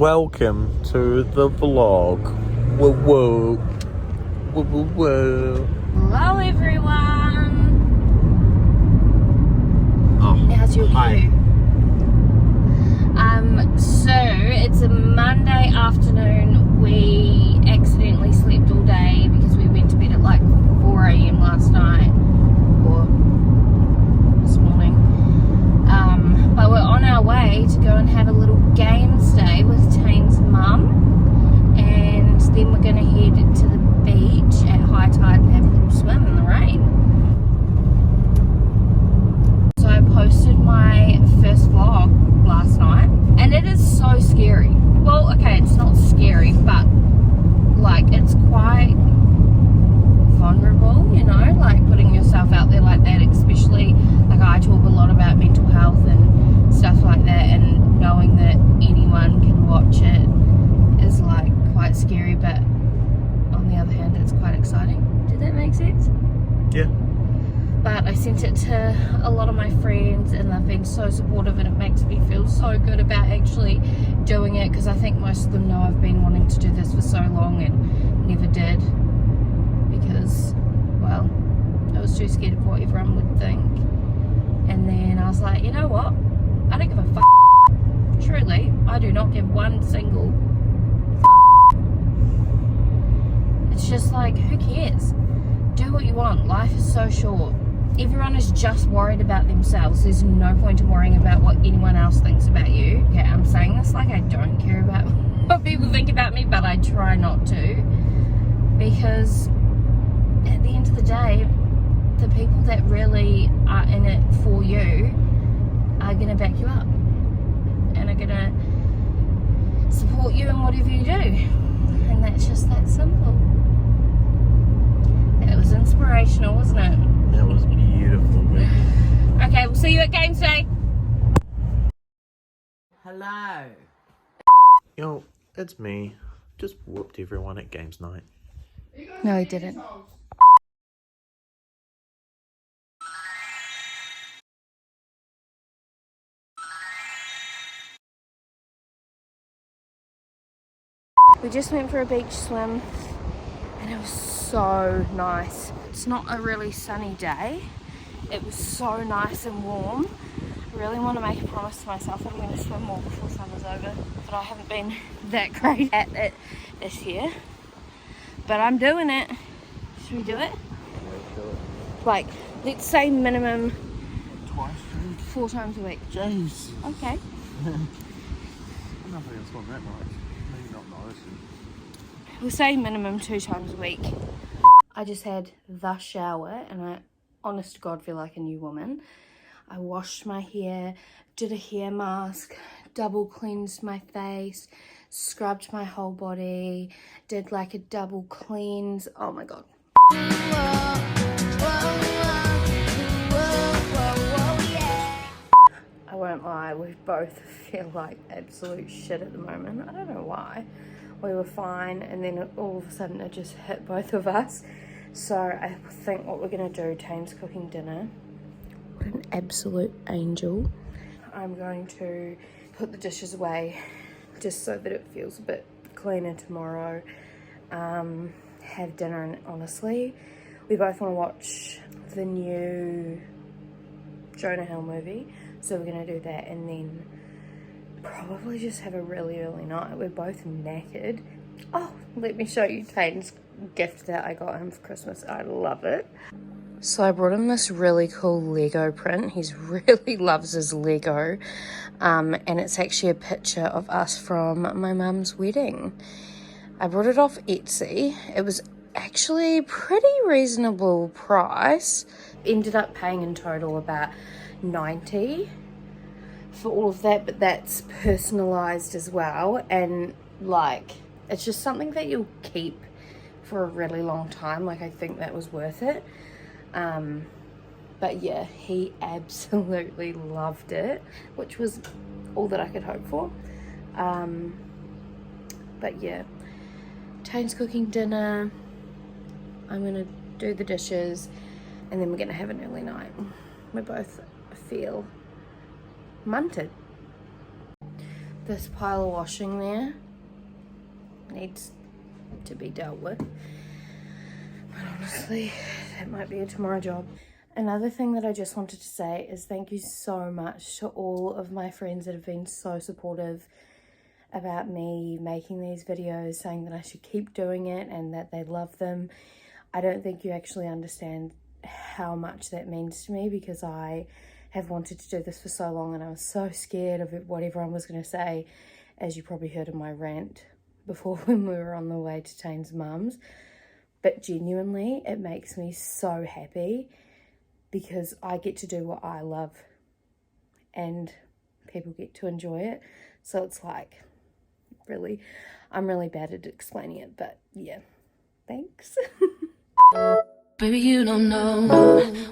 welcome to the vlog. Whoa, whoa. Whoa, whoa, whoa. Hello everyone! Oh, how's your hi. view? So it's a Monday afternoon. We accidentally slept all day because we went to bed at like 4 a.m. last night or this morning. But we're on our way to go and have a little games day with Tane's mum, and then we're going to head to the beach at high tide and have a little swim in the rain. So I posted my first vlog last night, and it is so scary. Well, okay, it's not scary, but like it's quite vulnerable, you know, like putting yourself out there like that, especially like I talk a lot about mental health and stuff like that, and knowing that anyone can watch it is like quite scary, but on the other hand it's quite exciting. Did that make sense? Yeah. But I sent it to a lot of my friends and they've been so supportive, and it makes me feel so good about actually doing it, because I think most of them know I've been wanting to do this for so long and never did, because, well, I was too scared of what everyone would think. And then I was like, you know what? I don't give a f***. Truly, I do not give one single f***. It's just like, who cares? Do what you want. Life is so short. Everyone is just worried about themselves. There's no point in worrying about what anyone else thinks about you. Okay, I'm saying this like I don't care about what people think about me, but I try not to, because at the end of the day, the people that really are in it for you are going to back you up and are going to support you in whatever you do, and that's just that simple. That was inspirational, wasn't it? That was beautiful, baby. Okay, we'll see you at games day. Hello. Yo, it's me. Just whooped everyone at games night. No, he didn't. We just went for a beach swim and it was so nice. It's not a really sunny day. It was so nice and warm. I really want to make a promise to myself that I'm going to swim more before summer's over, but I haven't been that great at it this year. But I'm doing it. Should we do it? Like, let's say minimum Twice? 4 times a week. Jeez. Okay. I'm not going to swim that much. Maybe not in the ocean. We'll say minimum 2 times a week. I just had the shower and I, honest to God, feel like a new woman. I washed my hair, did a hair mask, double cleansed my face, scrubbed my whole body, did like a double cleanse. Oh my God. I won't lie, we both feel like absolute shit at the moment. I don't know why. We were fine, and then all of a sudden it just hit both of us. So I think what we're gonna do, Tane's cooking dinner. What an absolute angel. I'm going to put the dishes away just so that it feels a bit cleaner tomorrow. Have dinner, and honestly, we both want to watch the new Jonah Hill movie. So we're gonna do that, and then probably just have a really early night. We're both knackered. Oh, let me show you Tane's gift that I got him for Christmas. I love it. So I brought him this really cool Lego print. He really loves his Lego. And it's actually a picture of us from my mum's wedding. I brought it off Etsy. It was actually pretty reasonable price. Ended up paying in total about $90 for all of that, but that's personalized as well, and like it's just something that you'll keep for a really long time. Like, I think that was worth it. But yeah, he absolutely loved it, which was all that I could hope for. But yeah, Tane's cooking dinner, I'm gonna do the dishes, and then we're gonna have an early night. We both feel munted. This pile of washing there needs to be dealt with. But honestly, that might be a tomorrow job. Another thing that I just wanted to say is thank you so much to all of my friends that have been so supportive about me making these videos, saying that I should keep doing it and that they love them. I don't think you actually understand how much that means to me, because I have wanted to do this for so long and I was so scared of what everyone was going to say, as you probably heard in my rant before when we were on the way to Tane's mum's. But genuinely, it makes me so happy because I get to do what I love and people get to enjoy it. So it's like, really, I'm really bad at explaining it, but yeah, thanks. Baby, you don't know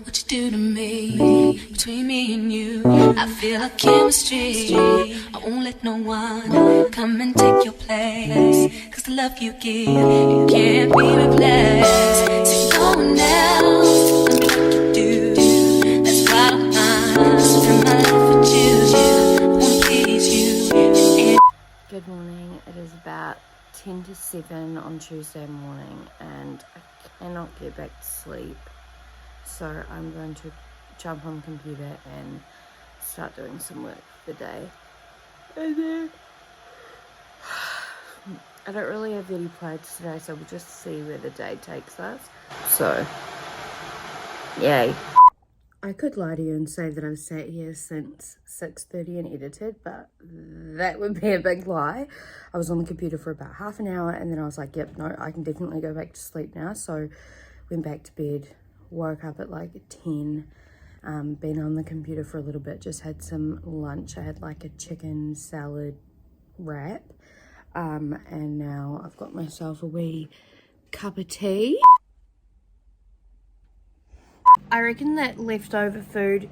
what you do to me. Between me and you, I feel a chemistry. I won't let no one come and take your place, 'cause the love you give, it can't be replaced. So no one else can do like you do. That's why I don't mind spend my life with you. I wanna please you. Good morning. It is about 10 to 7 on Tuesday morning and I cannot get back to sleep. So I'm going to jump on the computer and start doing some work for the day. And then I don't really have any plans today, so we'll just see where the day takes us. So, yay. I could lie to you and say that I've sat here since 6:30 and edited, but that would be a big lie. I was on the computer for about half an hour and then I was like, yep, no, I can definitely go back to sleep now. So went back to bed, woke up at like 10, been on the computer for a little bit, just had some lunch. I had like a chicken salad wrap, and now I've got myself a wee cup of tea. I reckon that leftover food,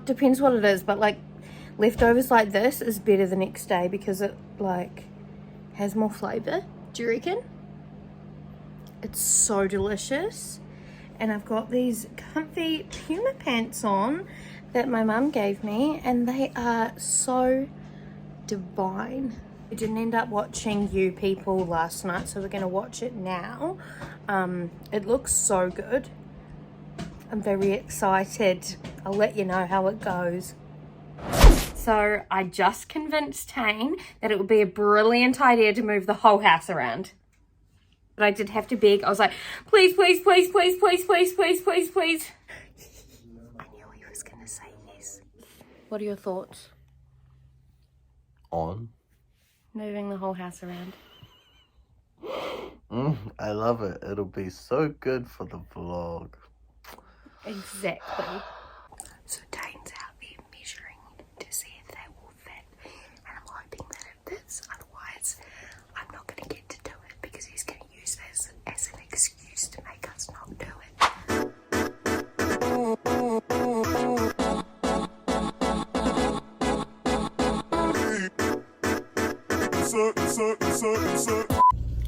depends what it is, but like leftovers like this is better the next day because it like has more flavour. Do you reckon? It's so delicious. And I've got these comfy Puma pants on that my mum gave me and they are so divine. We didn't end up watching You People last night, so we're going to watch it now. It looks so good. I'm very excited. I'll let you know how it goes. So I just convinced Tane that it would be a brilliant idea to move the whole house around. But I did have to beg. I was like, please, please, please, please, please, please, please, please, please. I knew he was going to say yes. What are your thoughts? On? Moving the whole house around. I love it. It'll be so good for the vlog. Exactly. So Tane's out there measuring to see if they will fit. And I'm hoping that it fits. Otherwise, I'm not going to get to do it because he's going to use this as an excuse to make us not do it.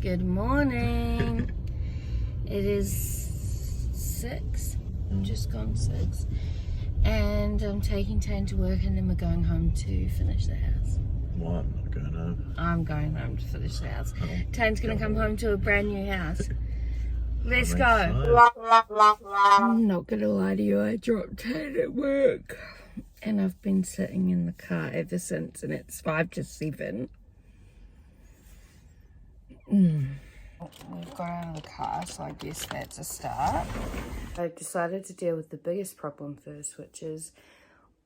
Good morning. It is 6. Just gone 6, and I'm taking Tane to work and then we're going home to finish the house. Well, I'm not going home. I'm going home to finish the house. Tane's gonna come home to a brand new house. Let's go. I'm not gonna lie to you, I dropped Tane at work and I've been sitting in the car ever since, and it's 5 to 7. We've got out of the car, so I guess that's a start. I decided to deal with the biggest problem first, which is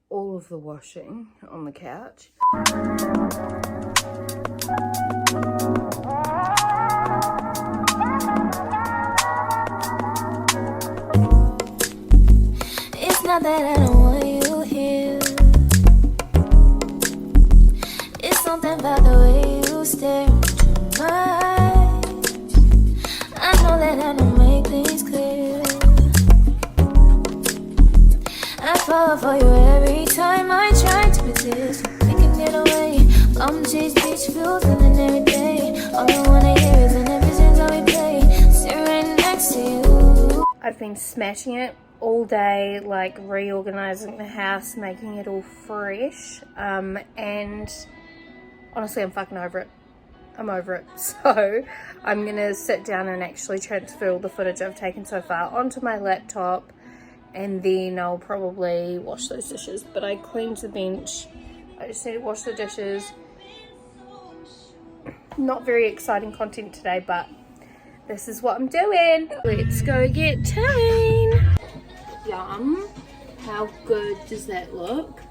all of the washing on the couch. It's not that I don't want you here. It's something about the way you stare into my eyes. I know that I don't make things clear. I fall for you every time I try to resist. We can get away, come chase beach views and then every day. All I wanna hear is an episode how we play. Sit right next to you. I've been smashing it all day, like reorganizing the house, making it all fresh, and honestly, I'm fucking over it. I'm over it. So I'm gonna sit down and actually transfer all the footage I've taken so far onto my laptop, and then I'll probably wash those dishes. But I cleaned the bench. I just need to wash the dishes. Not very exciting content today, but this is what I'm doing. Let's go get Tane. Yum. How good does that look?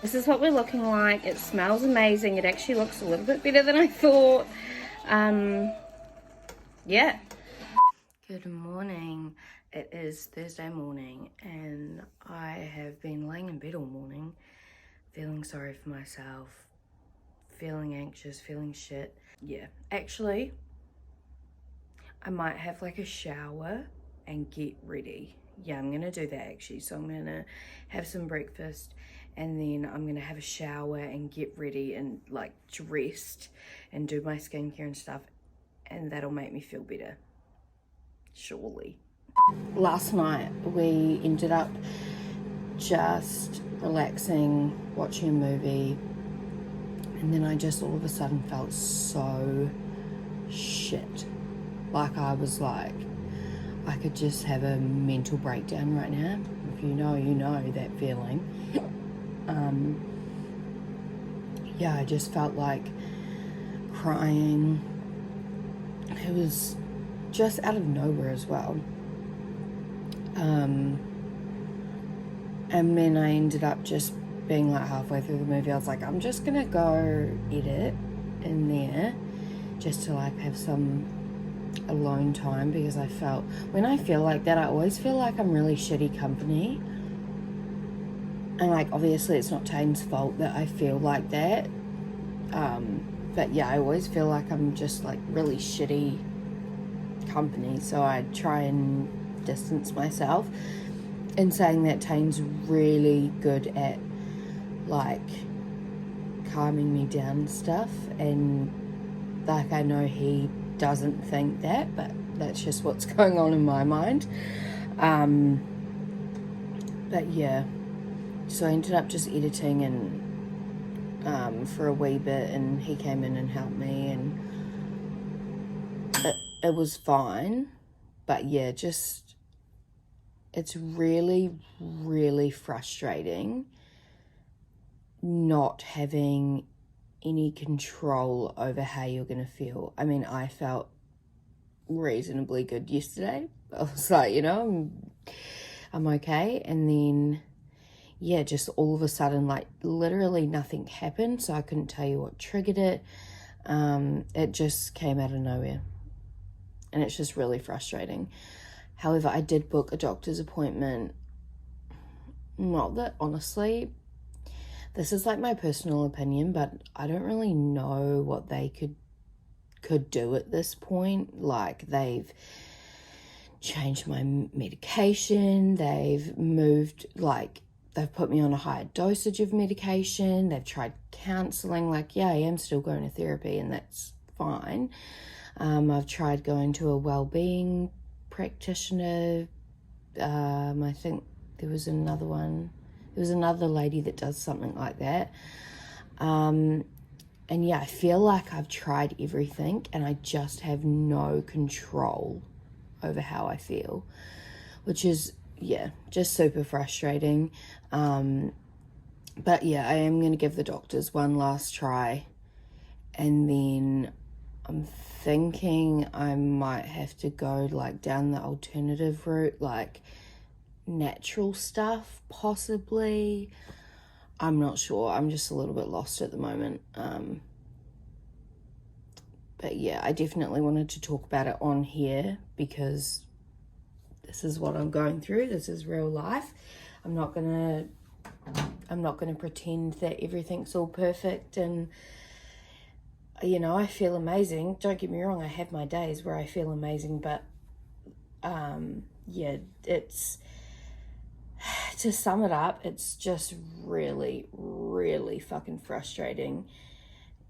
This is what we're looking like. It smells amazing. It actually looks a little bit better than I thought. Yeah. Good morning. It is Thursday morning and I have been laying in bed all morning, feeling sorry for myself, feeling anxious, feeling shit. Yeah, actually, I might have like a shower and get ready. Yeah, I'm gonna do that actually. So I'm gonna have some breakfast and then I'm gonna have a shower and get ready and like dressed and do my skincare and stuff, and that'll make me feel better, surely. Last night we ended up just relaxing, watching a movie, and then I just all of a sudden felt so shit. Like I was like, I could just have a mental breakdown right now. If you know that feeling. Yeah, I just felt like crying. It was just out of nowhere as well. And then I ended up just being like halfway through the movie, I was like, I'm just gonna go edit in there just to like have some alone time, because I felt, when I feel like that, I always feel like I'm really shitty company. And like obviously it's not Tane's fault that I feel like that, but yeah, I always feel like I'm just like really shitty company, so I try and distance myself. In saying that, Tane's really good at like calming me down and stuff, and like I know he doesn't think that, but that's just what's going on in my mind. But yeah, so I ended up just editing and for a wee bit, and he came in and helped me, and it was fine. But yeah, just it's really, really frustrating not having any control over how you're gonna feel. I mean, I felt reasonably good yesterday. I was like, you know, I'm okay. And then yeah, just all of a sudden, like literally nothing happened, so I couldn't tell you what triggered it. It just came out of nowhere, and it's just really frustrating. However, I did book a doctor's appointment. Not that, honestly, this is like my personal opinion, but I don't really know what they could do at this point. Like, they've changed my medication, they've moved, like, they've put me on a higher dosage of medication, they've tried counselling. Like, yeah, I am still going to therapy, and that's fine. I've tried going to a wellbeing practitioner. I think there was another one. There was another lady that does something like that. And yeah, I feel like I've tried everything and I just have no control over how I feel, which is, yeah, just super frustrating. But yeah, I am going to give the doctors one last try, and then I'm thinking I might have to go like down the alternative route, like natural stuff possibly. I'm not sure. I'm just a little bit lost at the moment. But yeah, I definitely wanted to talk about it on here because this is what I'm going through. This is real life. I'm not gonna pretend that everything's all perfect and, you know, I feel amazing. Don't get me wrong, I have my days where I feel amazing, but yeah, it's, to sum it up, it's just really, really fucking frustrating.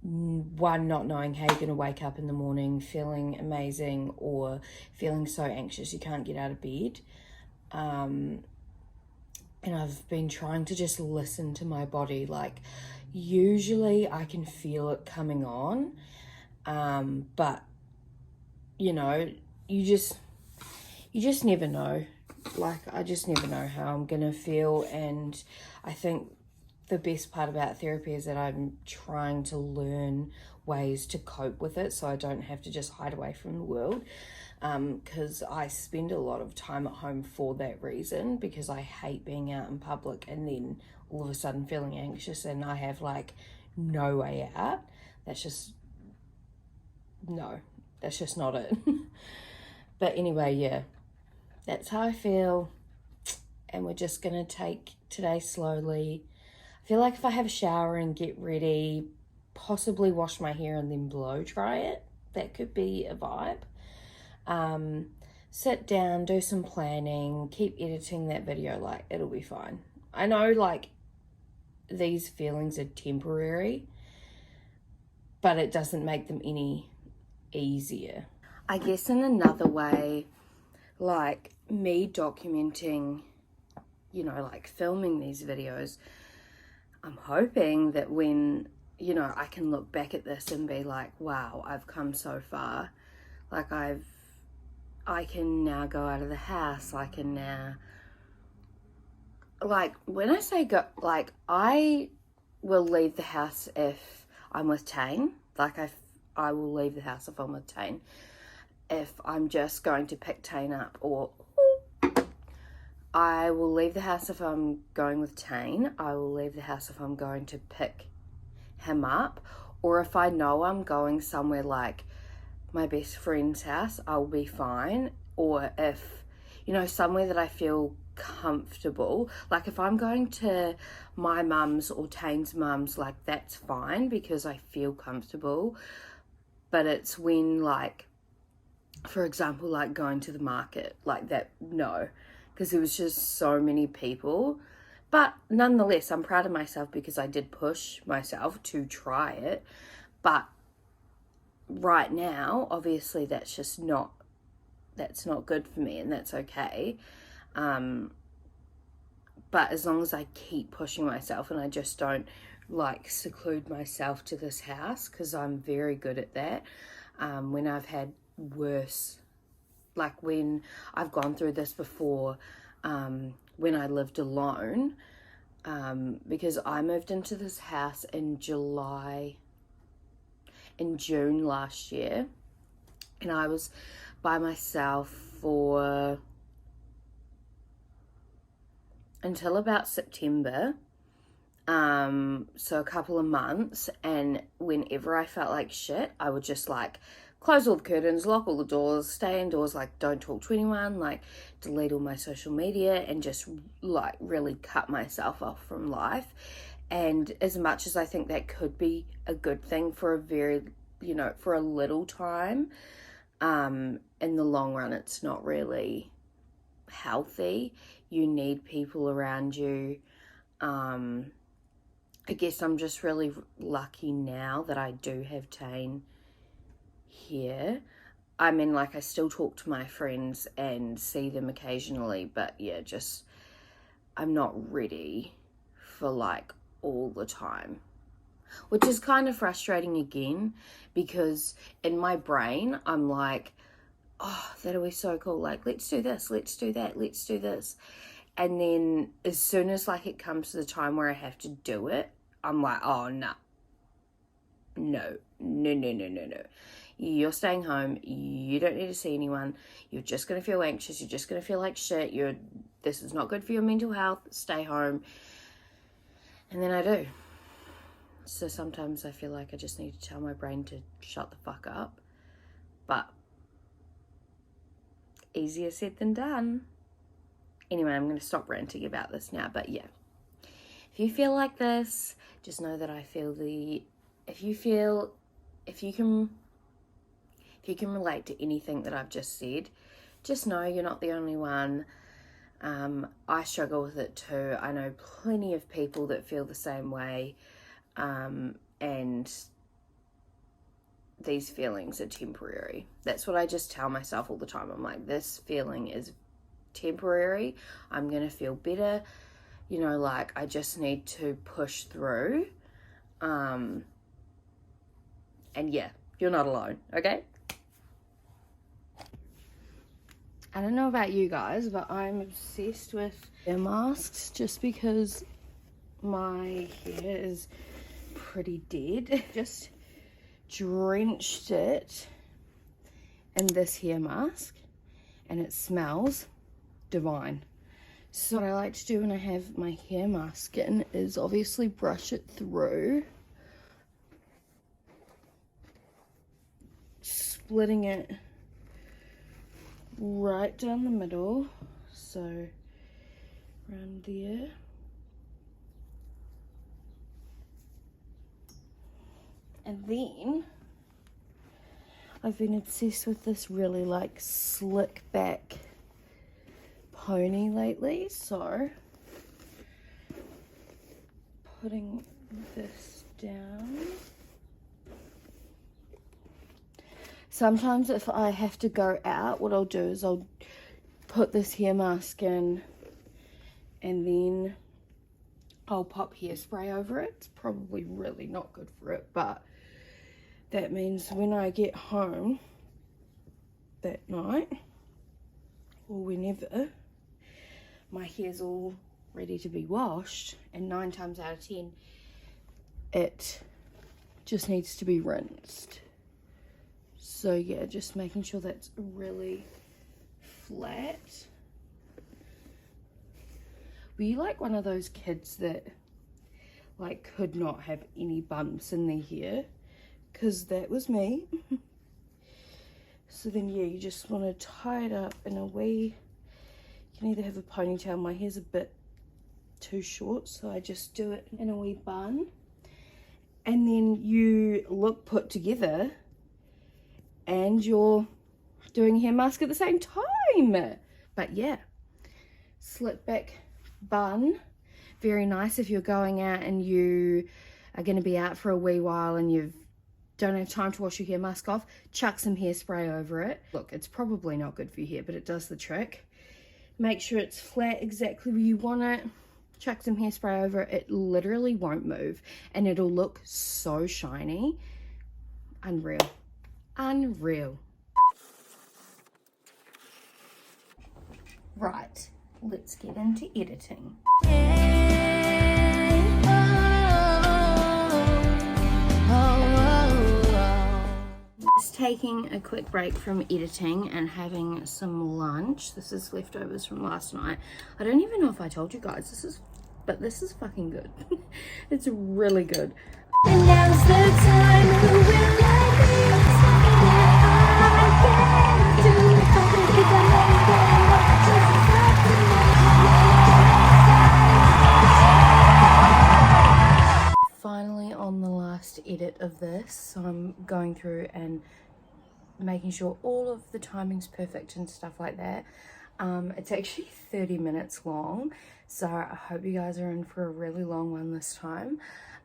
One, not knowing how you're going to wake up in the morning feeling amazing, or feeling so anxious you can't get out of bed. And I've been trying to just listen to my body. Like, usually I can feel it coming on, but you know, you just never know. Like, I just never know how I'm gonna feel. And I think the best part about therapy is that I'm trying to learn ways to cope with it, so I don't have to just hide away from the world, because I spend a lot of time at home for that reason, because I hate being out in public and then all of a sudden feeling anxious and I have like no way out. That's just not it. But anyway, yeah, that's how I feel, and we're just gonna take today slowly. I feel like if I have a shower and get ready, possibly wash my hair and then blow dry it, that could be a vibe. Sit down, do some planning, keep editing that video, like, it'll be fine. I know, like, these feelings are temporary, but it doesn't make them any easier. I guess in another way, like, me documenting, you know, like filming these videos, I'm hoping that when, you know, I can look back at this and be like, wow, I've come so far. Like, I can now go out of the house. I can now, like, when I say go, like, I will leave the house if I'm with Tane. Like, I will leave the house if I'm with Tane. If I'm just going to pick Tane up, or I will leave the house if I'm going with Tane. I will leave the house if I'm going to pick him up, or if I know I'm going somewhere like my best friend's house, I'll be fine. Or if, you know, somewhere that I feel comfortable, like if I'm going to my mum's or Tane's mum's, like, that's fine because I feel comfortable. But it's when, like, for example, like going to the market, like that, no, because there was just so many people. But nonetheless, I'm proud of myself because I did push myself to try it. But right now, obviously, that's not good for me, and that's okay. But as long as I keep pushing myself and I just don't, like, seclude myself to this house, because I'm very good at that. When I've had worse, like when I've gone through this before, when I lived alone, because I moved into this house in June last year, and I was by myself for until about September, so a couple of months. And whenever I felt like shit, I would just, like, close all the curtains, lock all the doors, stay indoors, like, don't talk to anyone, like, delete all my social media, and just, like, really cut myself off from life. And as much as I think that could be a good thing for a very, you know, for a little time, in the long run, it's not really healthy. You need people around you. I guess I'm just really lucky now that I do have Tane here. I mean, like, I still talk to my friends and see them occasionally, but yeah, just I'm not ready for, like, all the time, which is kind of frustrating again, because in my brain I'm like, oh, that'll be so cool, like, let's do this, let's do that, let's do this. And then as soon as, like, it comes to the time where I have to do it, I'm like, oh, no. You're staying home. You don't need to see anyone. You're just going to feel anxious. You're just going to feel like shit. This is not good for your mental health. Stay home. And then I do. So sometimes I feel like I just need to tell my brain to shut the fuck up. But easier said than done. Anyway, I'm going to stop ranting about this now, but yeah. If you feel like this, just know that I feel if you can relate to anything that I've just said, just know you're not the only one. I struggle with it too. I know plenty of people that feel the same way, and these feelings are temporary. That's what I just tell myself all the time. I'm like, this feeling is temporary. I'm gonna feel better. You know, like, I just need to push through. And yeah, you're not alone, okay? I don't know about you guys, but I'm obsessed with hair masks just because my hair is pretty dead. Just drenched it in this hair mask and it smells divine. So what I like to do when I have my hair mask in is obviously brush it through, splitting it right down the middle, so around there. And then I've been obsessed with this really like slick back pony lately, so putting this down. Sometimes if I have to go out, what I'll do is I'll put this hair mask in and then I'll pop hairspray over it. It's probably really not good for it, but that means when I get home that night or whenever, my hair's all ready to be washed, and 9 times out of 10 it just needs to be rinsed. So yeah, just making sure that's really flat. Were you like one of those kids that like could not have any bumps in their hair? Because that was me. So then yeah, you just want to tie it up in a wee, you can either have a ponytail. My hair's a bit too short, so I just do it in a wee bun, and then you look put together and you're doing a hair mask at the same time. But yeah, slick back bun, very nice if you're going out and you are going to be out for a wee while and you don't have time to wash your hair mask off. Chuck some hairspray over it. Look, it's probably not good for your hair, but it does the trick. Make sure it's flat exactly where you want it. Chuck some hairspray over it. It literally won't move and it'll look so shiny. Unreal. Unreal. Right, let's get into editing. Just taking a quick break from editing and having some lunch. This is leftovers from last night. I don't even know if I told you guys but this is fucking good. It's really good. And now's the time who will let me finally on the last edit of this, so I'm going through and making sure all of the timing's perfect and stuff like that. It's actually 30 minutes long, so I hope you guys are in for a really long one this time.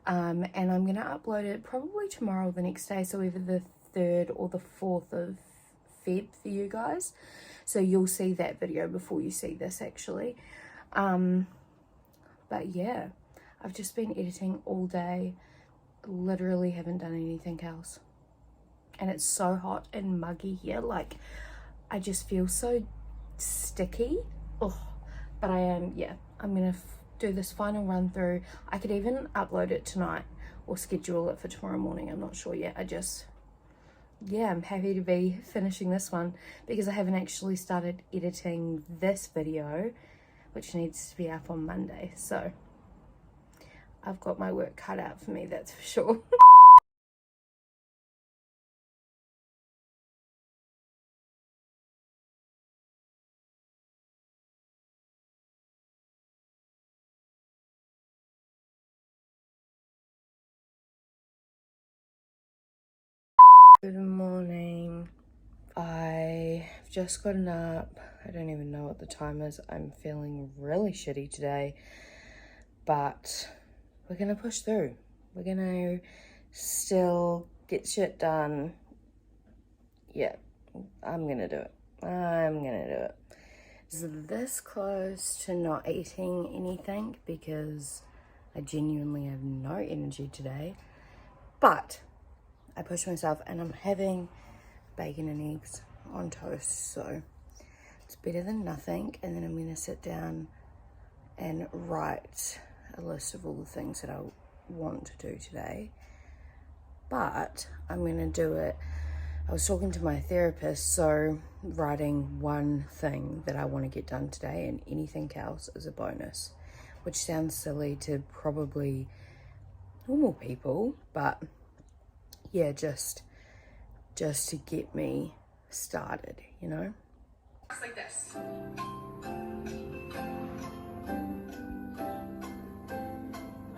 And I'm gonna upload it probably tomorrow or the next day, so either the 3rd or the 4th of Feb for you guys, so you'll see that video before you see this actually. But yeah, I've just been editing all day, literally haven't done anything else, and it's so hot and muggy here, like I just feel so sticky. Oh, but I'm gonna do this final run through. I could even upload it tonight or schedule it for tomorrow morning, I'm not sure yet. I'm happy to be finishing this one because I haven't actually started editing this video, which needs to be up on Monday, so I've got my work cut out for me, that's for sure. I've just gotten up. I don't even know what the time is. I'm feeling really shitty today, but we're gonna push through. We're gonna still get shit done. Yeah, I'm gonna do it. I'm gonna do it. This close to not eating anything because I genuinely have no energy today, but I pushed myself and I'm having bacon and eggs on toast, so it's better than nothing. And then I'm gonna sit down and write a list of all the things that I want to do today, but I'm gonna do it. I was talking to my therapist, so writing one thing that I want to get done today and anything else is a bonus, which sounds silly to probably normal people, but yeah, just to get me started, you know? Just like this.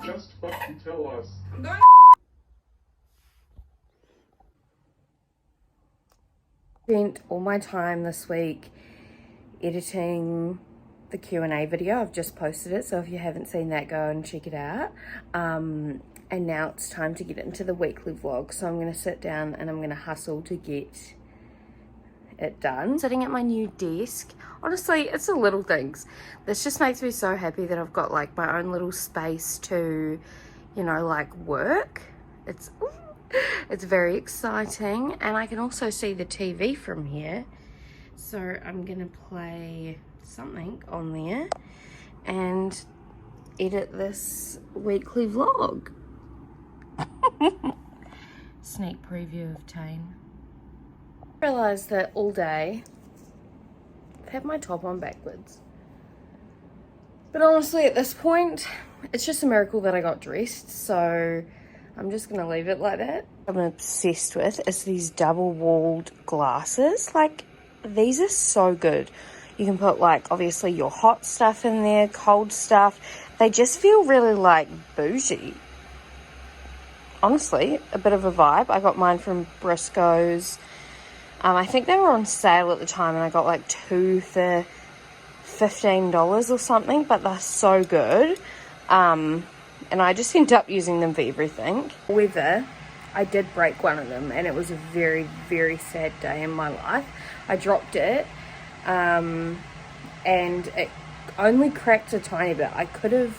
Just fucking tell us. I'm going. Spent all my time this week editing the Q&A video. I've just posted it, so if you haven't seen that, go and check it out. And now it's time to get into the weekly vlog, so I'm going to sit down and I'm going to hustle to get it done. Sitting at my new desk, honestly, it's the little things. This just makes me so happy that I've got like my own little space to, you know, like work. It's very exciting, and I can also see the TV from here, so I'm gonna play something on there and edit this weekly vlog. Sneak preview of Tane. I realised that all day I've had my top on backwards, but honestly at this point it's just a miracle that I got dressed, so I'm just gonna leave it like that. I'm obsessed with is these double-walled glasses. Like, these are so good. You can put like obviously your hot stuff in there, cold stuff. They just feel really like bougie. Honestly, a bit of a vibe. I got mine from Briscoes. I think they were on sale at the time and I got like 2 for $15 or something, but they're so good. And I just end up using them for everything. However, I did break one of them and it was a very, very sad day in my life. I dropped it and it only cracked a tiny bit. I could have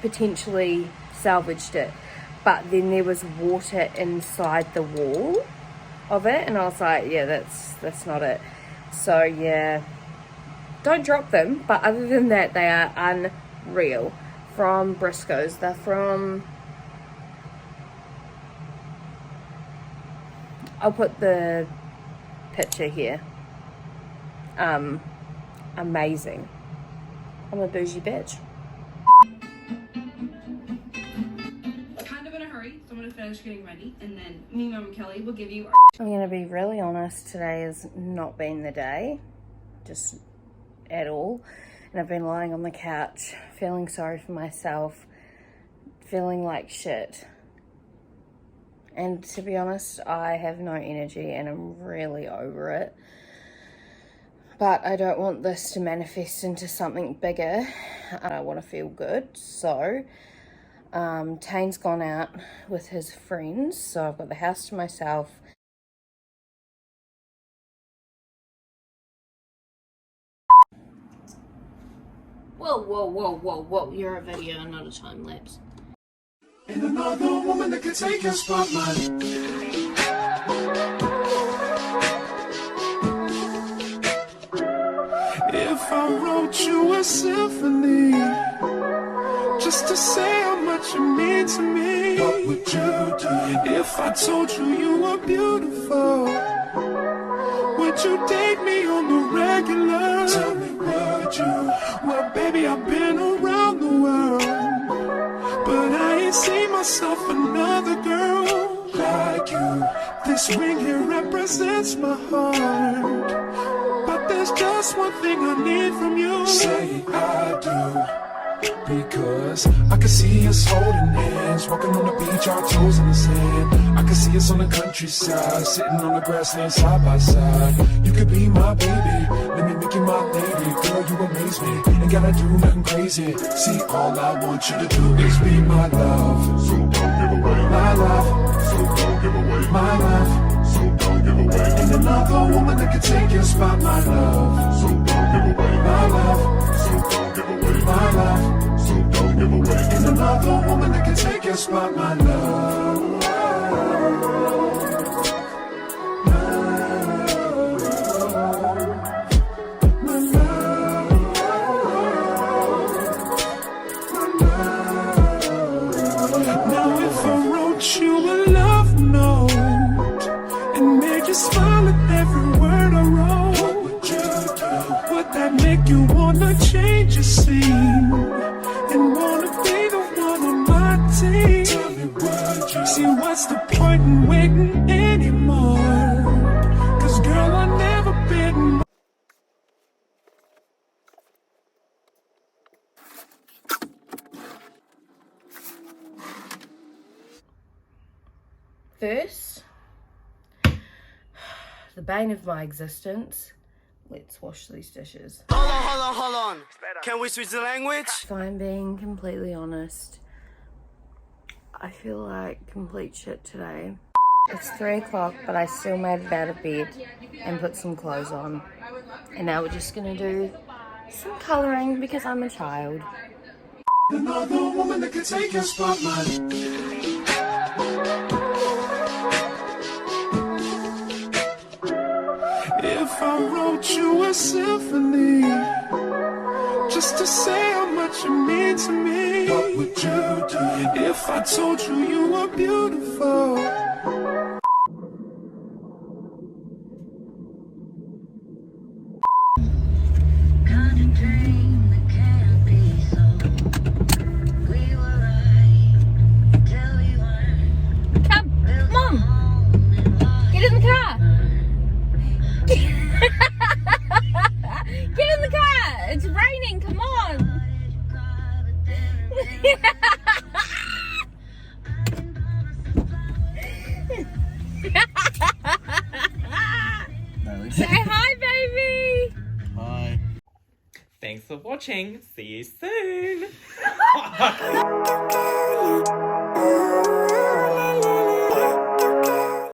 potentially salvaged it, but then there was water inside the wall of it and I was like, yeah, that's not it. So yeah, don't drop them, but other than that, they are unreal. From Briscoes. They're from, I'll put the picture here. Amazing. I'm a bougie bitch. Kind of in a hurry, so I'm gonna finish getting ready, and then me, Mom, and Kelly will give you our I'm gonna be really honest, today has not been the day, just at all. And I've been lying on the couch, feeling sorry for myself, feeling like shit. And to be honest, I have no energy and I'm really over it. But I don't want this to manifest into something bigger. I want to feel good. So, Tane's gone out with his friends, so I've got the house to myself. Whoa, you're a video, not a time lapse. And another woman that can take your spotlight. If I wrote you a symphony, just to say how much you mean to me, what would you do? If I told you you were beautiful, would you date me on the regular? Tell me, would you? Well, baby, I've been around the world, but I ain't seen myself another girl like you. This ring here represents my heart, but there's just one thing I need from you. Say I do, because I can see us holding hands, walking on the beach, our toes in the sand. I can see us on the countryside, sitting on the grassland side by side. You can could be my baby. Let me make you my lady. Girl, you amaze me. Ain't gotta do nothing crazy. See, all I want you to do is be my love. So don't give away my love. So don't give away my love. So don't give away. Ain't another woman that can take your spot, my love. So don't give away my love. So don't give away my love. So don't give away. Ain't another woman that can take your spot, my love. Now if I wrote you a love note and made you smile at every word I wrote, what would you do? Would that make you wanna change your scene and wanna be the one on my team? Tell me, would you? See, what's the point in waiting anymore? 'Cause girl, I've never been. First, the bane of my existence. Let's wash these dishes. Hold on. Can we switch the language? If I'm being completely honest, I feel like complete shit today. It's 3 o'clock, but I still made it out of bed and put some clothes on. And now we're just gonna do some colouring because I'm a child. Another woman that can take your spotlight. If I wrote you a symphony just to say how much you mean to me, what would you do? If I told you you were beautiful? Get in the car! Get in the car! It's raining, come on! Say hi, baby! Hi. Thanks for watching. See you soon.